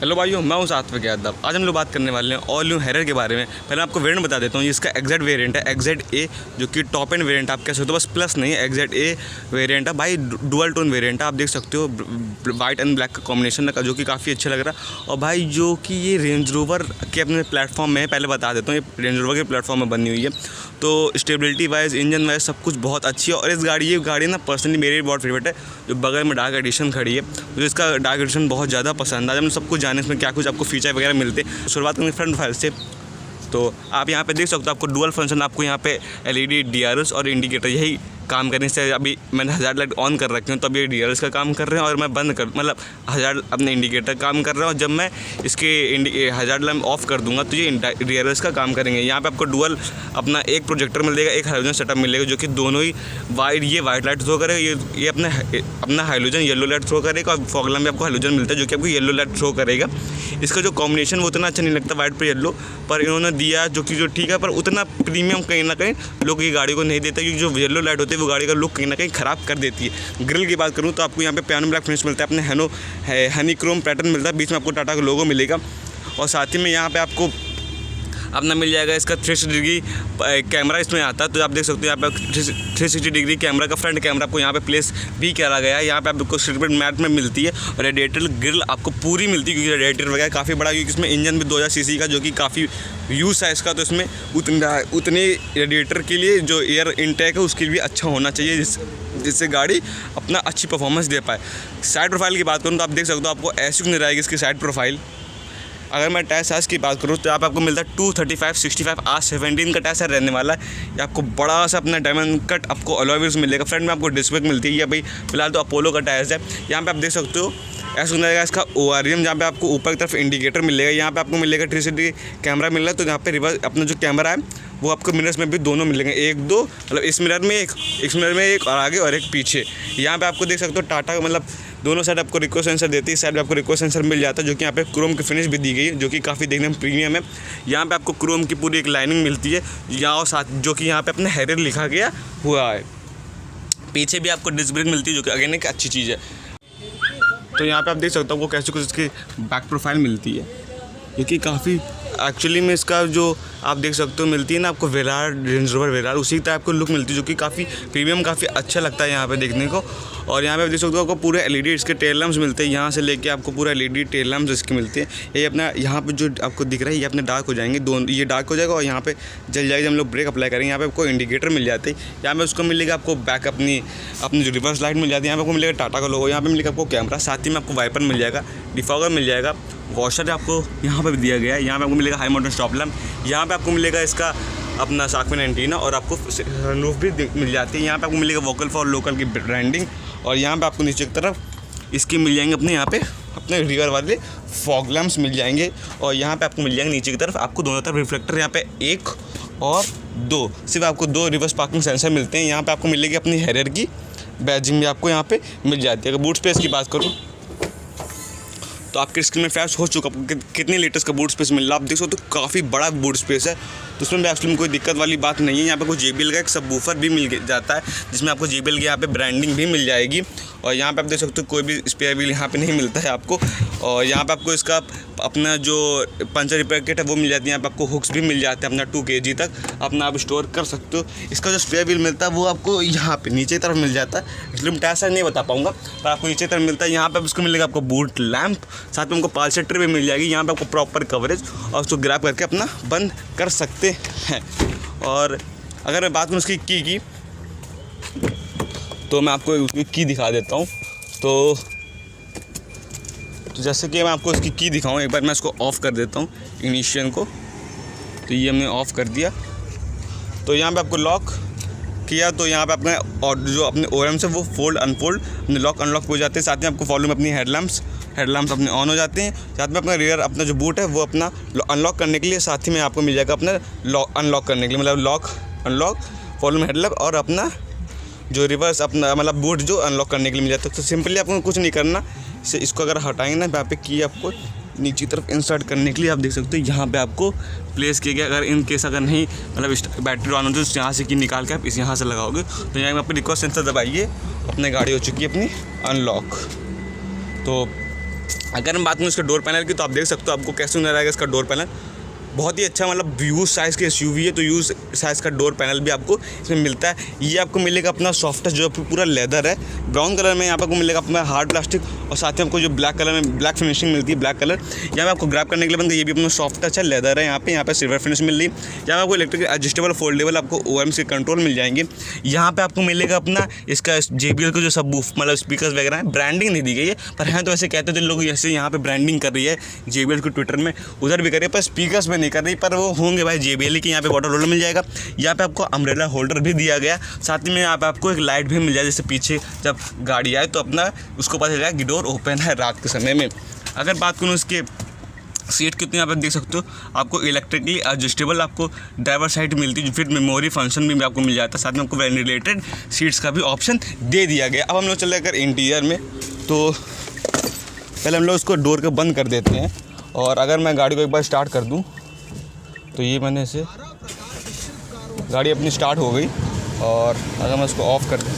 Hello भाइयों, मैं हूं सात्विक यादव। आज हम लोग बात करने वाले हैं ऑल न्यू हैरियर के बारे में। पहले आपको वेरिएंट बता देता हूँ। इसका एग्जैक्ट वेरिएंट है एग्जैक्ट ए, जो कि टॉप एंड वेरिएंट आप कह सकते हो, बस प्लस नहीं है, एग्जैक्ट ए वेरिएंट है भाई। डुअल टोन वेरिएंट है, आप देख सकते हो, वाइट एंड ब्लैक का कॉम्बिनेशन का, जो कि काफ़ी अच्छा लग रहा है। और भाई जो कि ये रेंज रोवर के अपने प्लेटफॉर्म में, पहले बता देता हूँ, ये रेंज रोवर के प्लेटफॉर्म में बनी हुई है, तो स्टेबिलिटी वाइज, इंजन वाइज सब कुछ बहुत अच्छी है। और ये गाड़ी ना पर्सनली मेरी बहुत फेवरेट है। जो बगल में डार्क एडिशन खड़ी है, मुझे इसका डार्क एडिशन बहुत ज़्यादा पसंद है। जब हम सब कुछ जाने इसमें क्या कुछ आपको फीचर वगैरह मिलते हैं। शुरुआत करेंगे फ्रंट प्रोफाइल से, तो आप यहाँ पे देख सकते हो, आपको डुअल फंक्शन, आपको यहाँ पे एलईडी, डीआरएस और इंडिकेटर यही काम करने से। अभी मैंने हज़ार लाइट ऑन कर रखे हैं, तो अभी डीआरएस का काम कर रहे हैं, और मैं बंद कर मतलब हज़ार अपने इंडिकेटर काम कर रहा हूँ। जब मैं इसके हज़ार लाइट ऑफ कर दूंगा तो ये डीआरएस का काम करेंगे। यहाँ पे आपको डुअल अपना एक प्रोजेक्टर मिलेगा, एक हाइलोजन सेटअप मिलेगा, जो कि दोनों ही वाइट लाइट थ्रो करेगा, ये अपना हाइलोजन येलो लाइट थ्रो करेगा, और फॉग लैम्प में आपको हाइलोजन मिलता है, जो कि आपको येलो लाइट थ्रो करेगा। इसका जो कॉम्बिनेशन वो उतना अच्छा नहीं लगता वाइट पर येलो, पर इन्होंने दिया जो ठीक है, पर उतना प्रीमियम कहीं ना कहीं लोग ये गाड़ी को नहीं देते, क्योंकि जो येलो लाइट होती है वो गाड़ी का लुक कहीं ना कहीं ख़राब कर देती है। ग्रिल की बात करूँ तो आपको यहाँ पे पियानो ब्लैक फिनिश मिलता है, अपने हनी क्रोम पैटर्न मिलता है, बीच में आपको टाटा का लोगो मिलेगा। और साथ ही में यहाँ पे आपको अपना मिल जाएगा इसका 360 डिग्री कैमरा इसमें आता है। तो आप देख सकते हो यहाँ पे 360 डिग्री कैमरा का फ्रंट कैमरा आपको यहाँ पे प्लेस भी करा गया है। यहाँ पे आपको स्ट्रिप मैट में मिलती है, और रेडिएटर ग्रिल आपको पूरी मिलती है, क्योंकि रेडिएटर वगैरह काफ़ी बड़ा, क्योंकि इसमें इंजन भी 2000 सीसी का, जो कि काफ़ी यूज़ है इसका। तो इसमें उतने रेडिएटर के लिए जो एयर इनटेक है उसके लिए अच्छा होना चाहिए, जिससे गाड़ी अपना अच्छी परफॉर्मेंस दे पाए। साइड प्रोफाइल की बात करूँ तो आप देख सकते हो, आपको ऐसी नजर आएगी इसकी साइड प्रोफाइल। अगर मैं टायर साइज़ की बात करूँ तो यहाँ पे आपको मिलता है 235/65 R17 का टायर रहने वाला है। ये आपको बड़ा सा अपना डायमंड कट आपको अलॉय व्हील्स मिलेगा। फ्रंट में आपको डिस्क ब्रेक मिलती है, ये भाई फिलहाल तो अपोलो का टायर है। यहाँ पे आप देख सकते हो ऐसा मिलेगा इसका ORM, जहाँ पे आपको ऊपर की तरफ इंडिकेटर मिलेगा। यहाँ पे आपको मिलेगा 360 कैमरा मिल रहा है, तो यहाँ पे रिवर्स अपना जो कैमरा है वो आपको मिरर्स में भी दोनों मिलेंगे, एक दो, मतलब इस मिरर में एक, इस मिरर में एक, और आगे और एक पीछे। यहाँ पे आपको देख सकते हो टाटा का, मतलब दोनों साइड आपको रिको सेंसर देती है, इस साइड में आपको रिको सेंसर मिल जाता है, जो कि यहाँ पे क्रोम की फिनिश भी दी गई है, जो कि काफ़ी देखने में प्रीमियम है। यहाँ पे आपको क्रोम की पूरी एक लाइनिंग मिलती है यहाँ, और साथ जो कि यहाँ पे अपने हैरियर लिखा गया हुआ है। पीछे भी आपको डिस्क ब्रेक मिलती है, जो कि अगेन एक अच्छी चीज़ है। तो यहाँ पे आप देख सकते हो वो कैसे कुछ इसकी बैक प्रोफाइल मिलती है, क्योंकि काफ़ी एक्चुअली में इसका जो आप देख सकते हो मिलती है ना आपको वेरार, रेंज रोवर वेरार, उसी की तरह आपको लुक मिलती है, जो कि काफ़ी प्रीमियम, काफ़ी अच्छा लगता है यहाँ पे देखने को। और यहाँ पे आप देख सकते हो आपको पूरे एलईडी इसके टेल लैम्प्स मिलते हैं, यहाँ से लेके आपको पूरा एलईडी टेल लैम्प्स इसके मिलते हैं। ये अपना यहाँ पे जो आपको दिख रहा है ये अपने डार्क हो जाएंगे, दोनों ये डार्क हो जाएगा, और यहाँ पे जल जाएगा जब हम लोग ब्रेक अप्लाई करेंगे। यहाँ पे आपको इंडिकेटर मिल जाते हैं, यहाँ पे उसको मिलेगा आपको बैक अपनी जो रिवर्स लाइट मिल जाती है, यहाँ पे आपको मिलेगा टाटा का लोगो, यहाँ पे मिलेगा आपको कैमरा, साथ ही में आपको वाइपर मिल जाएगा, डिफॉगर मिल जाएगा, वॉशर आपको यहाँ पे भी दिया गया है। यहाँ पे आपको मिलेगा हाई माउंटेन स्टॉप लैम्प, यहाँ पे आपको मिलेगा इसका अपना साकमेन एंटीना, और आपको सनरूफ भी मिल जाती है। यहाँ पे आपको मिलेगा वोकल फॉर लोकल की ब्रांडिंग, और यहाँ पे आपको नीचे की तरफ इसकी मिल जाएंगे अपने यहाँ पे अपने रिवर वाले फॉग लैम्प्स मिल जाएंगे। और यहाँ पे आपको मिल जाएंगे नीचे की तरफ आपको दोनों तरफ रिफ्लेक्टर, यहाँ पे 1 और 2, सिर्फ आपको 2 रिवर्स पार्किंग सेंसर मिलते हैं। यहाँ पे आपको मिलेगी अपनी हैरियर की बैजिंग भी आपको यहाँ पे मिल जाती है। अगर बूट स्पेस की बात करूँ तो आपके स्क्रीन में फ्लैश हो चुका, कितने लीटर्स का बूट स्पेस मिल रहा है आप देख सकते हो, तो काफ़ी बड़ा बूट स्पेस है, तो उसमें भी एक्चुअली कोई दिक्कत वाली बात नहीं है। यहाँ पे कुछ JBL का एक सबवूफर भी मिल जाता है, जिसमें आपको JBL की यहाँ पे ब्रांडिंग भी मिल जाएगी। और यहाँ पे आप देख सकते हो कोई भी स्पेयर व्हील यहाँ पे नहीं मिलता है आपको। और यहाँ पे आपको इसका अपना जो पंचर रिपेयर किट है वो मिल जाती है, यहाँ पे आपको हुक्स भी मिल जाते हैं अपना 2 kg तक अपना आप स्टोर कर सकते हो। इसका जो स्पेयर व्हील मिलता है वो आपको यहाँ पे नीचे की तरफ मिल जाता है, इसलिए मैं टायर साइज नहीं बता पाऊँगा, पर आपको नीचे की तरफ मिलता है। यहाँ पे उसको मिलेगा आपको बूट लैम्प, साथ में आपको पालसेट ट्रे भी मिल जाएगी, यहाँ पे आपको प्रॉपर कवरेज, और उसको ग्रैब करके अपना बंद कर सकते हैं। और अगर मैं बात करूँ उसकी की तो मैं आपको उसकी की दिखा देता हूँ। तो जैसे कि मैं आपको इसकी की दिखाऊँ, एक बार मैं इसको ऑफ़ कर देता हूँ इग्निशन को, तो ये हमने ऑफ़ कर दिया। तो यहाँ पे आपको लॉक किया, तो यहाँ पे अपने और जो अपने ORM से वो फोल्ड अनफोल्ड अपने लॉक अनलॉक हो जाते हैं। साथ में आपको फॉलो में अपनी हेडलैम्प्स अपने ऑन हो जाते हैं। साथ में अपना रियर अपना जो बूट है वो अपना अनलॉक करने के लिए, साथ ही में आपको मिल जाएगा अपना अनलॉक करने के लिए, मतलब लॉक अनलॉक, फॉलो में हेडलैम्प, और अपना जो रिवर्स अपना मतलब बूट जो अनलॉक करने के लिए मिल जाता है। तो सिंपली आपको कुछ नहीं करना, इसको अगर हटाएंगे ना, यहाँ पे की आपको नीचे तरफ इंसर्ट करने के लिए आप देख सकते हो यहाँ पे आपको प्लेस किया गया। अगर इन केस अगर नहीं मतलब बैटरी ऑन हो तो यहाँ से की निकाल के आप इस यहाँ से लगाओगे, तो यहाँ पे आपको रिक्वेस्ट सेंसर दबाइए, अपनी गाड़ी हो चुकी है अपनी अनलॉक। तो अगर मैं बात करूँ इसका डोर पैनल की, तो आप देख सकते हो आपको कैसे नजर आएगा इसका डोर पैनल। बहुत ही अच्छा, मतलब यूज साइज़ के एसयूवी है, तो यूज साइज़ का डोर पैनल भी आपको इसमें मिलता है। ये आपको मिलेगा अपना सॉफ्टेस्ट, जो पूरा लेदर है, ब्राउन कलर में यहाँ पर आपको मिलेगा अपना हार्ड प्लास्टिक, और साथ ही आपको जो ब्लैक कलर में ब्लैक फिनिशिंग मिलती है, ब्लैक कलर यहाँ पे आपको ग्रैब करने के लिए बनता है। ये भी अपना सॉफ्ट अच्छा लेदर है, यहाँ पे सिल्वर फिनिश मिल रही है। यहाँ पे आपको इलेक्ट्रिक एडजस्टेबल फोल्डेबल आपको ORMs के कंट्रोल मिल जाएंगे। यहाँ पे आपको मिलेगा अपना इसका JBL का जो सब मतलब स्पीकर वगैरह है, ब्रांडिंग नहीं दी गई है, पर हैं तो ऐसे कहते थे लोग, जैसे यहाँ पे ब्रांडिंग कर रही है JBL को ट्विटर में, उधर भी कर रही है, पर स्पीकर्स में नहीं कर रही, पर वो होंगे भाई JBL की। यहाँ पे वाटर होल्डर मिल जाएगा, यहाँ पे आपको अम्ब्रेला होल्डर भी दिया गया, साथ ही में यहाँ पे आपको एक लाइट भी मिल जाए, जैसे पीछे जब गाड़ी आए तो अपना उसको पता चलेगा कि डोर ओपन है रात के समय में। अगर बात करूँ उसके सीट कितनी, यहाँ पे देख सकते हो आपको इलेक्ट्रिकली एडजस्टेबल आपको ड्राइवर साइड मिलती है, फिर मेमोरी फंक्शन भी आपको मिल जाता है, साथ में आपको वेंटिलेटेड सीट्स का भी ऑप्शन दे दिया गया। अब हम लोग चले अगर इंटीरियर में, तो पहले हम लोग उसको डोर को बंद कर देते हैं, और अगर मैं गाड़ी को एक बार स्टार्ट कर दूँ, तो ये मैंने इसे गाड़ी अपनी स्टार्ट हो गई, और अगर मैं उसको ऑफ़ कर दूँ,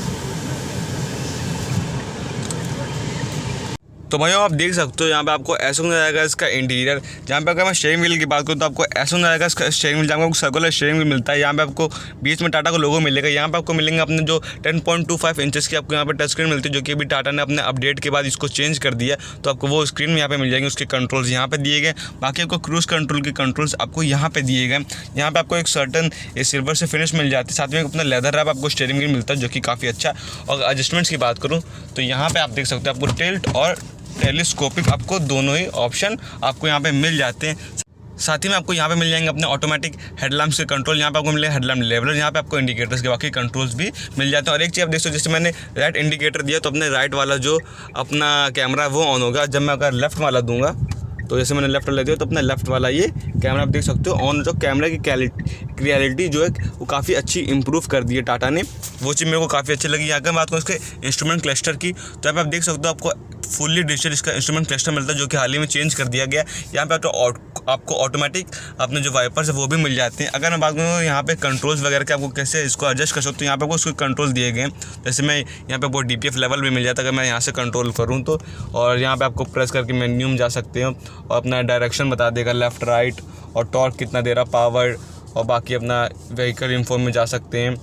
तो भाइयों आप देख सकते हो यहाँ पे आपको ऐसा नजर आएगा इसका इंटीरियर। जहाँ पे अगर मैं स्टीयरिंग व्हील की बात करूँ, तो आपको ऐसा नजर आएगा इसका स्टीयरिंग व्हील, जहाँ पे आपको सर्कुलर स्टीयरिंग व्हील मिलता है। यहाँ पे आपको बीच में टाटा का लोगो मिलेगा। यहाँ पे आपको मिलेंगे अपने जो 10.25 इंचेस की आपको यहाँ पे टच स्क्रीन मिलती है, जो कि अभी टाटा ने अपने अपडेट के बाद इसको चेंज कर दिया, तो आपको वो स्क्रीन में यहाँ पे मिल जाएंगे। उसके कंट्रोल्स यहाँ पे दिए गए, बाकी आपको क्रूज कंट्रोल के कंट्रोल्स आपको यहाँ पे दिए गए। यहाँ पे आपको एक सर्टन सिल्वर से फिनिश मिल जाती है, साथ में अपना लेदर रैप आपको स्टीयरिंग व्हील मिलता है, जो कि काफ़ी अच्छा। और एडजस्टमेंट्स की बात करूँ, तो यहाँ पे आप देख सकते हो आपको टिल्ट और टेलीस्कोपिक आपको दोनों ही ऑप्शन आपको यहाँ पे मिल जाते हैं। साथ ही में आपको यहाँ पे मिल जाएंगे अपने ऑटोमेटिक हेडलैम्प्स के कंट्रोल। यहाँ पे आपको मिलेगा हेडलैम्प लेवलर, यहाँ पे आपको इंडिकेटर्स के बाकी कंट्रोल्स भी मिल जाते हैं। और एक चीज़ आप देख सकते हो, जैसे मैंने राइट इंडिकेटर दिया, तो अपने राइट वाला जो अपना कैमरा है वो ऑन होगा। जब मैं अगर लेफ्ट वाला दूंगा, तो जैसे मैंने लेफ्ट वाला दिया, तो अपना लेफ्ट वाला ये कैमरा आप देख सकते हो ऑन। जो कैमरा की क्लियरिटी जो है वो काफ़ी अच्छी इंप्रूव कर दी है टाटा ने, वो चीज़ मेरे को काफ़ी अच्छी लगी। अगर बात करूँ इसके इंस्ट्रूमेंट क्लस्टर की, तो यहाँ पे आप देख सकते हो आपको फुल्ली डिजिटल इसका इंस्ट्रूमेंट क्लस्टर मिलता है, जो कि हाल ही में चेंज कर दिया गया। यहाँ पे आपको ऑटोमेटिक अपने जो वाइपर्स है वो भी मिल जाते हैं। अगर मैं बात करूँ यहाँ पे कंट्रोल्स वगैरह के आपको कैसे इसको एडजस्ट कर सकते हो, यहाँ पे आपको उसके कंट्रोल दिए गए हैं। जैसे मैं यहाँ पे आपको DPF लेवल भी मिल जाता है, अगर मैं यहाँ से कंट्रोल करूँ तो। और यहाँ पे आपको प्रेस करके मेन्यू में जा सकते हो, और अपना डायरेक्शन बता देगा लेफ़्ट राइट, और टॉर्क कितना दे रहा, पावर, और बाकी अपना व्हीकल इन्फो में जा सकते हैं।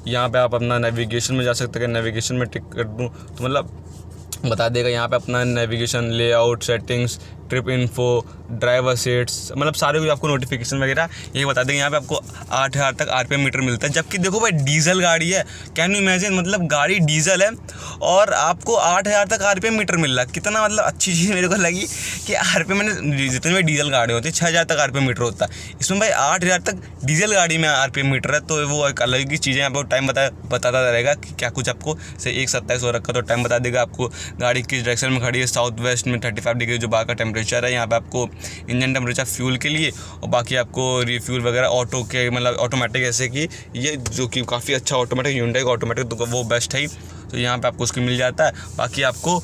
यहाँ पे आप अपना नेविगेशन में जा सकते हैं। नेविगेशन में टिक कर दूँ तो मतलब बता देगा यहाँ पे अपना navigation, layout, settings, trip info, driver seats, मतलब सारे कुछ आपको नोटिफिकेशन वगैरह ये बता देंगे। यहाँ पे आपको 8000 तक RPM मीटर मिलता है, जबकि देखो भाई डीजल गाड़ी है, कैन यू इमेजिन, मतलब गाड़ी डीजल है और आपको 8000 तक RPM मीटर मिल रहा है। कितना मतलब अच्छी चीज़ मेरे को लगी कि RPM मैंने जितने भी डीजल गाड़ी होती है 6000 तक RPM मीटर होता है, इसमें भाई 8000 तक डीजल गाड़ी में RPM मीटर है, तो वो एक अलग ही चीज़ें। आपको टाइम बताता रहेगा कि क्या कुछ आपको से 1:27 हो रखा, तो टाइम बता देगा आपको गाड़ी किस डायरेक्शन में खड़ी है। साउथ वेस्ट में 35 डिग्री जो बाहर का टेम्परेचर है। यहाँ पे आपको इंजन टेम्परेचर फ्यूल के लिए, और बाकी आपको रिफ्यूल वगैरह ऑटो के, मतलब ऑटोमेटिक, ऐसे कि ये जो कि काफ़ी अच्छा ऑटोमेटिक Hyundai का ऑटोमेटिक, तो वो बेस्ट है ही, तो यहाँ पे आपको उसकी मिल जाता है। बाकी आपको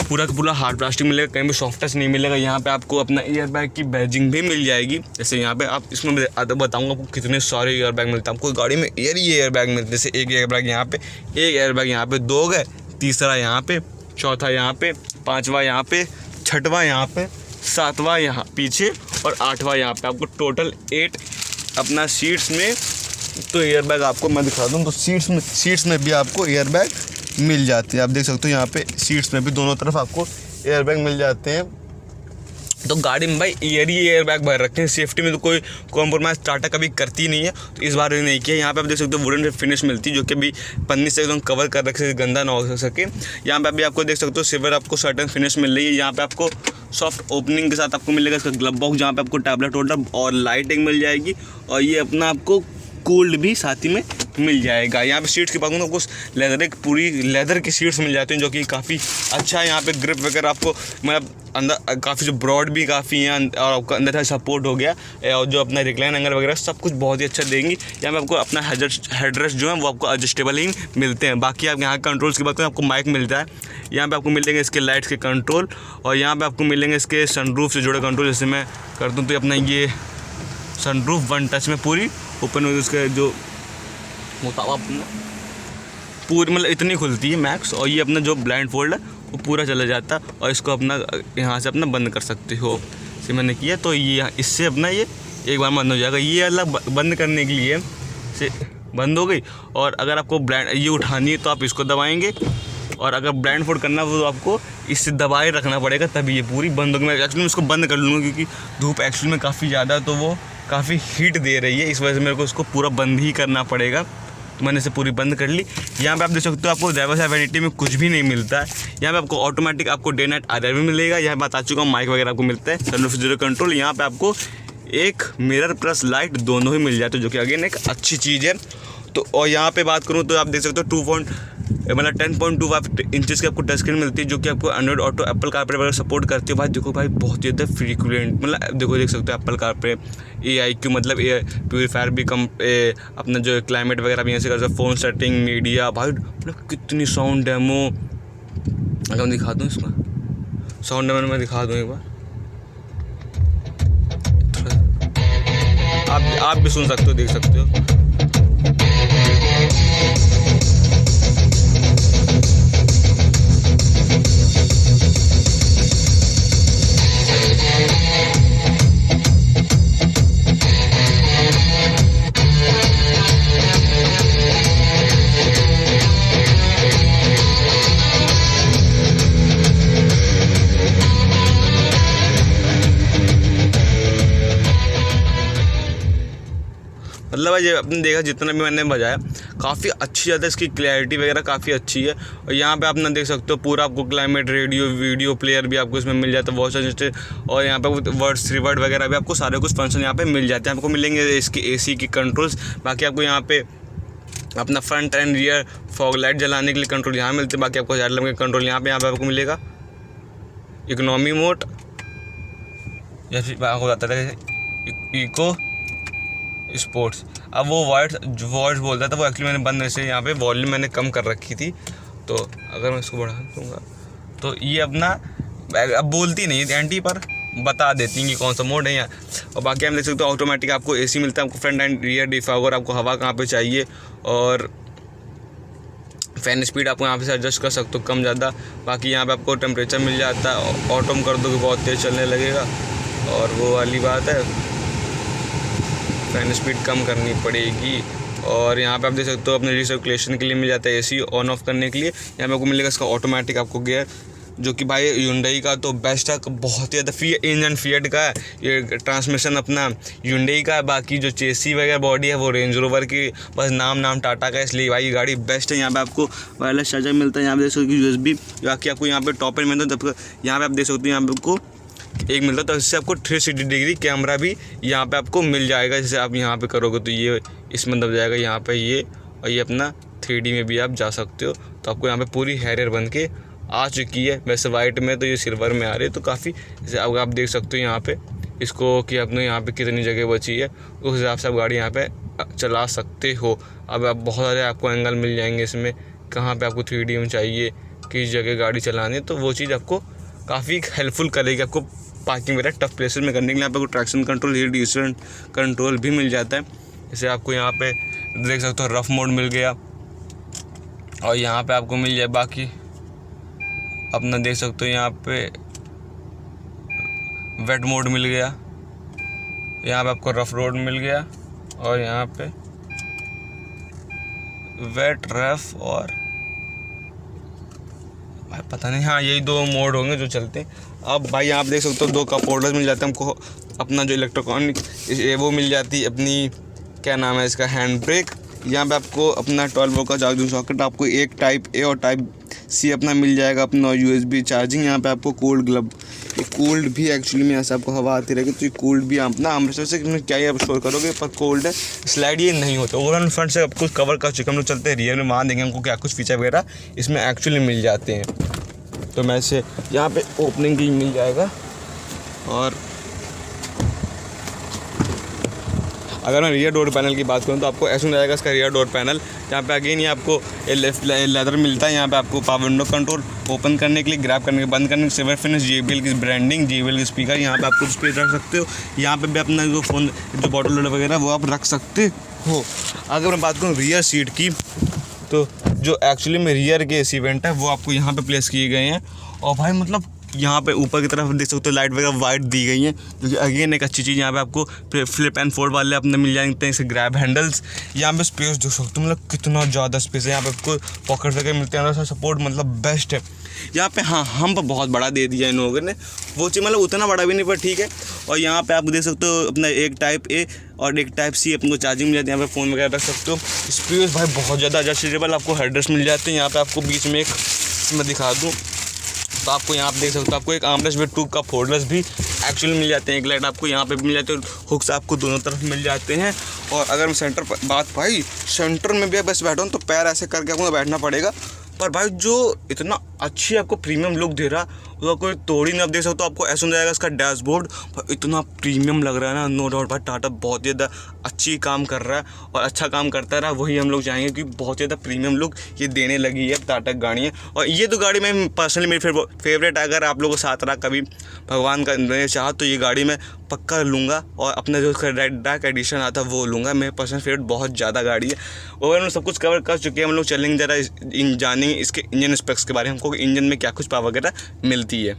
पूरा का पूरा हार्ड प्लास्टिक मिलेगा, कहीं भी सॉफ्ट टच नहीं मिलेगा। यहाँ पे आपको अपना एयर बैग की बैजिंग भी मिल जाएगी। जैसे यहाँ पे आप इसमें बताऊँगा आपको कितने सारे एयर बैग मिलते हैं। आपको गाड़ी में एयर बैग मिलते हैं, जैसे एक एयर बैग यहाँ पे, एक एयर बैग यहाँ पे, 2 गए, तीसरा यहाँ पे, चौथा यहाँ पे, 5वां यहाँ पे, 6वां यहाँ पे, 7वां यहाँ पीछे, और 8वां यहाँ पे। आपको टोटल 8 अपना सीट्स में तो एयर बैग आपको मैं दिखा दूँ, तो सीट्स में भी आपको एयर बैग मिल जाती है। आप देख सकते हो यहाँ पे सीट्स में भी दोनों तरफ आपको एयर बैग मिल जाते हैं। तो गाड़ी में भाई एयर बैग भर रखे हैं। सेफ्टी में तो कोई कॉम्प्रोमाइज़ टाटा कभी करती नहीं है, तो इस बार भी नहीं किया। यहाँ पे आप देख सकते हो वुडन फिनिश मिलती है, जो कि भी पन्नी से एकदम कवर कर रखे, गंदा ना हो सके। यहाँ पे अभी आपको देख सकते हो सिल्वर आपको सर्टन फिनिश मिल रही है। यहाँ पे आपको सॉफ्ट ओपनिंग के साथ आपको मिलेगा इसका ग्लव बॉक्स, जहाँ पे आपको टैबलेट होल्डर और लाइटिंग मिल जाएगी, और ये अपना आपको कूल्ड भी साथ ही में मिल जाएगा। यहाँ पे सीट्स की बात करूँ तो आपको लेदर, एक पूरी लेदर की सीट्स मिल जाती हैं, जो कि काफ़ी अच्छा है। यहाँ पे ग्रिप वगैरह आपको मतलब अंदर काफ़ी जो ब्रॉड भी काफ़ी हैं, और आपका अंदर से सपोर्ट हो गया, और जो अपना रिक्लाइन एंगल वगैरह सब कुछ बहुत ही अच्छा देंगी। यहाँ पे आपको अपना हेडरेस्ट जो है वो आपको एडजस्टेबल ही मिलते हैं। बाकी आप यहाँ कंट्रोल्स की बात करें, आपको माइक मिलता है। यहाँ पे आपको मिलेंगे इसके लाइट्स के कंट्रोल, और यहाँ पे आपको मिलेंगे इसके सनरूफ से जुड़े कंट्रोल। जैसे मैं कर दूँ तो अपना ये सनरूफ 1 टच में पूरी ओपन होगी, उसके जो मुताबिक पूरी मतलब इतनी खुलती है मैक्स। और ये अपना जो ब्लाइंड फोल्ड है वो पूरा चला जाता और इसको अपना यहाँ से अपना बंद कर सकते हो। इसे मैंने किया तो ये इससे अपना ये एक बार बंद हो जाएगा। ये अलग बंद करने के लिए से बंद हो गई। और अगर आपको ब्लाइंड ये उठानी है तो आप इसको दबाएंगे, और अगर ब्लाइंड फोल्ड करना हो तो आपको इससे दबाए रखना पड़ेगा, तभी ये पूरी बंद होगी। मैं एक्चुअली इसको बंद कर लूँगा क्योंकि धूप एक्चुअली में काफ़ी ज़्यादा तो वो काफ़ी हीट दे रही है, इस वजह से मेरे को इसको पूरा बंद ही करना पड़ेगा। तो मैंने इसे पूरी बंद कर ली। यहाँ पे आप देख सकते हो आपको ड्राइवर साइड वैनिटी में कुछ भी नहीं मिलता है। यहाँ पे आपको ऑटोमेटिक आपको डे नाइट आधार भी मिलेगा। यहाँ बता चुका हूँ माइक वगैरह आपको मिलता है, सनरूफ जीरो कंट्रोल। यहाँ पे आपको एक मिरर प्लस लाइट दोनों ही मिल जाते हैं, जो कि अगेन एक अच्छी चीज़ है। तो और यहाँ पे बात करूँ तो आप देख सकते हो 10.25 इंचज़ की आपको टच स्क्रीन मिलती है, जो कि आपको एंड्रॉइड ऑटो एप्पल कारप्ले वगैरह सपोर्ट करती है। भाई देखो भाई बहुत ज़्यादा फ्रीक्वेंट, मतलब देखो देख सकते हो एप्पल कारप्ले, AIQ मतलब एयर प्यूरीफायर भी कम, अपना जो क्लाइमेट वगैरह भी यहाँ से कर सकते, फ़ोन सेटिंग, मीडिया, भाई मतलब कितनी साउंड डेमो। अगर मैं दिखा दूँ इसका साउंड डेमो, मैं दिखा दूँ एक बार, आप भी सुन सकते हो, देख सकते हो। मतलब ये आपने देखा जितना भी मैंने बजाया काफ़ी अच्छी ज़्यादा इसकी क्लैरिटी वगैरह काफ़ी अच्छी है। और यहाँ पे अपना देख सकते हो पूरा आपको क्लाइमेट, रेडियो, वीडियो प्लेयर भी आपको इसमें मिल जाता है, वॉइस असिस्टेंट, और यहाँ पे वर्ड्स रिवर्ड वगैरह भी आपको सारे कुछ फंक्शन यहाँ पे मिल जाते हैं। आपको मिलेंगे इसकी AC की कंट्रोल्स। बाकी आपको यहाँ पे अपना front end rear fog light जलाने के लिए कंट्रोल यहाँ मिलते हैं। बाकी आपको हेडलैम्प के कंट्रोल यहाँ पे आपको मिलेगा। इकोनॉमी मोड या फिर आपको बताता है इको स्पोर्ट्स। अब वो वॉइस बोलता था, वो एक्चुअली मैंने बंद से यहाँ पे वॉल्यूम मैंने कम कर रखी थी, तो अगर मैं इसको बढ़ा दूँगा तो ये अपना अब बोलती नहीं है एंटी पर बता देती हैं कि कौन सा मोड है यहाँ। और बाकी हम देख सकते हो ऑटोमेटिक आपको AC मिलता है, आपको फ्रंट एंड रियर डिफॉगर, आपको हवा कहाँ पे चाहिए, और फ़ैन स्पीड आपको यहाँ पे से एडजस्ट कर सकते हो कम ज़्यादा। बाकी यहाँ पे आपको टेम्परेचर मिल जाता है, ऑटोम कर दो कि बहुत तेज़ चलने लगेगा, और वो वाली बात है फ़ैन स्पीड कम करनी पड़ेगी। और यहाँ पे आप देख सकते हो अपने रिसर्कुलेशन के लिए मिल जाता है AC ऑन ऑफ करने के लिए। यहाँ पे आपको मिलेगा इसका ऑटोमेटिक आपको गियर, जो कि भाई Hyundai का तो बेस्ट है, बहुत ही ज़्यादा इंजन फिएट का है, ये ट्रांसमिशन अपना Hyundai का है। बाकी जो चेसी वगैरह बॉडी है वो रेंज रोवर की, बस नाम टाटा का, इसलिए भाई ये गाड़ी बेस्ट है। यहाँ पे आपको वायरलेस चार्जर मिलता है, यहाँ पे देख सकते हो USB। बाकी आपको यहाँ पे टॉप एंड मिलता है, तब यहाँ पे आप देख सकते हो यहाँ पे आपको एक मिलता है, तो इससे आपको 360 डिग्री कैमरा भी यहाँ पे आपको मिल जाएगा। जैसे आप यहाँ पे करोगे तो ये इसमें दब जाएगा यहाँ पे ये, और ये अपना 3D में भी आप जा सकते हो। तो आपको यहाँ पे पूरी हैरियर बन के आ चुकी है, वैसे वाइट में तो ये सिल्वर में आ रही है, तो काफ़ी जैसे आप देख सकते हो यहाँ पे इसको कि आपने यहाँ पे कितनी जगह बची है, उस हिसाब से आप गाड़ी यहाँ पे चला सकते हो। अब आप बहुत सारे आपको एंगल मिल जाएंगे इसमें, कहाँ पे आपको 3D में चाहिए, किस जगह गाड़ी चलानी है, तो वो चीज़ आपको काफ़ी हेल्पफुल करेगी आपको पार्किंग वगैरह टफ प्लेसेस में करने के लिए। यहाँ पे traction control, heat distance control भी मिल जाता है। जैसे आपको यहाँ पे देख सकते हो रफ मोड मिल गया, और यहाँ पे आपको मिल जाए बाकी अपना देख सकते हो यहाँ पे वेट मोड मिल गया, यहाँ पे आपको रफ रोड मिल गया, और यहाँ पे वेट, रफ, और भाई पता नहीं, हाँ यही 2 मोड होंगे जो चलते हैं। अब भाई यहाँ आप देख सकते हो 2 कप होल्डर्स मिल जाते हैं हमको, अपना जो इलेक्ट्रॉनिक वो मिल जाती है अपनी, क्या नाम है इसका, हैंड ब्रेक। यहाँ पे आपको अपना 12 वोल्ट का चार्जिंग सॉकेट, आपको एक टाइप A और टाइप C अपना मिल जाएगा, अपना USB चार्जिंग। यहाँ पे आपको कोल्ड ग्लब, ये कोल्ड भी एक्चुअली में ऐसा आपको हवा आती रहेगी, तो ये कोल्ड भी अपना हमेशा से क्या ही आप स्टोर करोगे, पर कोल्ड है, स्लाइड ये नहीं होता। ओवरऑल फ्रंट से आप कुछ कवर कर चुके, हम लोग चलते हैं रियर में, वहाँ देंगे हमको क्या कुछ फीचर वगैरह इसमें एक्चुअली मिल जाते हैं। तो मैं से यहाँ पे ओपनिंग की मिल जाएगा, और अगर मैं रियर डोर पैनल की बात करूँ तो आपको ऐसा जाएगा इसका रियर डोर पैनल। यहाँ पे अगेन ये आपको लेदर मिलता है। यहाँ पे आपको पावर विंडो कंट्रोल, ओपन करने के लिए, ग्रैब करने के, बंद करने के, सिल्वर फिनिश, JBL की ब्रांडिंग, JBL के स्पीकर, यहाँ पे आपको स्पीकर रख सकते हो। यहाँ पे भी अपना जो फ़ोन जो बॉटल वगैरह वो आप रख सकते हो। अगर मैं बात करूँ रियर सीट की, तो जो एक्चुअली में रियर के एसी वेंट है वो आपको यहाँ पे प्लेस किए गए हैं। और भाई मतलब यहाँ पे ऊपर की तरफ देख सकते हो लाइट वगैरह वाइट दी गई हैं, जो कि अगेन एक अच्छी चीज़। यहाँ पे आपको फ्लिप एंड फोल्ड वाले अपने मिल जाते हैं, इसे ग्रैब हैंडल्स। यहाँ पे स्पेस देख सकते हो, मतलब कितना ज़्यादा स्पेस है। यहाँ पे आपको पॉकेट वगैरह मिलते हैं और सपोर्ट मतलब बेस्ट है यहाँ पे। हाँ, हम पर बहुत बड़ा दे दिया इन लोगों ने, वो चीज़ मतलब उतना बड़ा भी नहीं पर ठीक है। और यहाँ पे आप देख सकते हो अपना एक टाइप ए और एक टाइप सी अपने को चार्जिंग मिल जाती है। यहाँ पे फ़ोन वगैरह रख सकते हो। स्पेस भाई बहुत ज़्यादा एडजस्टेबल, आपको हेडरेस्ट मिल जाते हैं। यहाँ पे आपको बीच में एक मैं दिखा दूँ तो आपको यहाँ पे देख सकते हो, आपको एक आर्मरेस्ट विद टू का फोल्डर्स भी एक्चुअली मिल जाते हैं। एक लाइट आपको यहाँ पे भी मिल जाते हैं, हुक्स आपको दोनों तरफ मिल जाते हैं। और अगर मैं सेंटर पर बात, भाई सेंटर में भी बस बैठा हूँ तो पैर ऐसे करके आपको बैठना पड़ेगा। पर भाई जो इतना अच्छी आपको प्रीमियम लुक दे रहा है उसका कोई तोड़ ही नहीं। आप देख सकते हो, आपको ऐसा हो जाएगा इसका डैशबोर्ड इतना प्रीमियम लग रहा है ना, नो डाउट। भाई टाटा बहुत ज़्यादा अच्छी काम कर रहा है और अच्छा काम करता रहा, वही हम लोग चाहेंगे कि बहुत ज़्यादा प्रीमियम लुक ये देने लगी है टाटा गाड़ियाँ। और ये तो गाड़ी मैं पर्सनली मेरी फेवरेट है। अगर आप लोगों के साथ रहा कभी भगवान का चाह तो ये गाड़ी मैं पक्का लूँगा और अपना जो उसका डार्क एडिशन आता है वो लूँगा। मेरे पर्सनल फेवरेट बहुत ज़्यादा गाड़ी है। और हम लोग सब कुछ कवर कर चुके हैं, हम लोग चलेंगे ज़रा जानेंगे इसके इंजन स्पेक्स के बारे में, हमको इंजन में क्या कुछ पावर वगैरह मिलती है।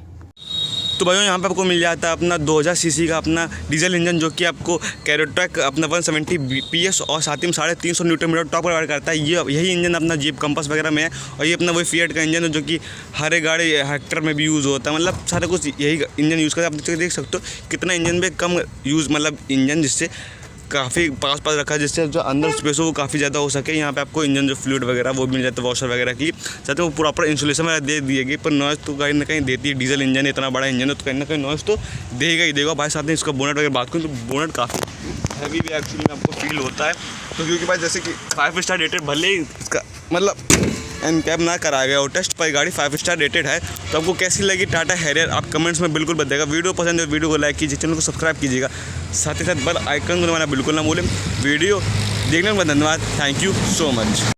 तो भाइयों यहाँ पे आपको मिल जाता है अपना 2000 सीसी का अपना डीजल इंजन, जो कि आपको कैरोट्रैक अपना 170 PS और साथ ही में 350 न्यूटन मीटर टॉप प्रोवाइड करता है। यही इंजन अपना जीप कंपास वगैरह में है। और ये अपना वही फिएट का इंजन है जो कि हर एक गाड़ी हेक्टर में भी यूज़ होता है। मतलब सारा कुछ यही इंजन यूज़ करता है। आप देख सकते हो कितना इंजन में कम यूज़, मतलब इंजन जिससे काफ़ी पास रखा है, जिससे जो अंदर स्पेस हो वो काफ़ी ज़्यादा हो सके। यहाँ पे आपको इंजन जो फ्लूइड वगैरह वो मिल जाता है, वॉशर वगैरह की साथ में वो प्रॉपर इंसुलेशन वगैरह दे दिए गई। पर नॉइज़ तो कहीं ना कहीं देती है, डीजल इंजन इतना बड़ा इंजन है तो कहीं ना कहीं नॉइज़ तो देगा ही देगा। भाई साथ में इसका बोनट वगैरह बात करूँ तो बोनट काफ़ी हैवी भी एक्चुअली में आपको फील होता है। तो क्योंकि भाई जैसे कि 5 स्टार रेटेड, भले ही इसका मतलब एनकैप ना कराया गया और टेस्ट पर गाड़ी 5 स्टार रेटेड है। तो आपको कैसी लगी टाटा हैरियर आप कमेंट्स में बिल्कुल बताइएगा। वीडियो पसंद है वीडियो को लाइक कीजिए, चैनल को सब्सक्राइब कीजिएगा, साथ ही साथ बेल आइकन को दबाना बिल्कुल ना भूलें। वीडियो देखने में धन्यवाद, थैंक यू सो मच।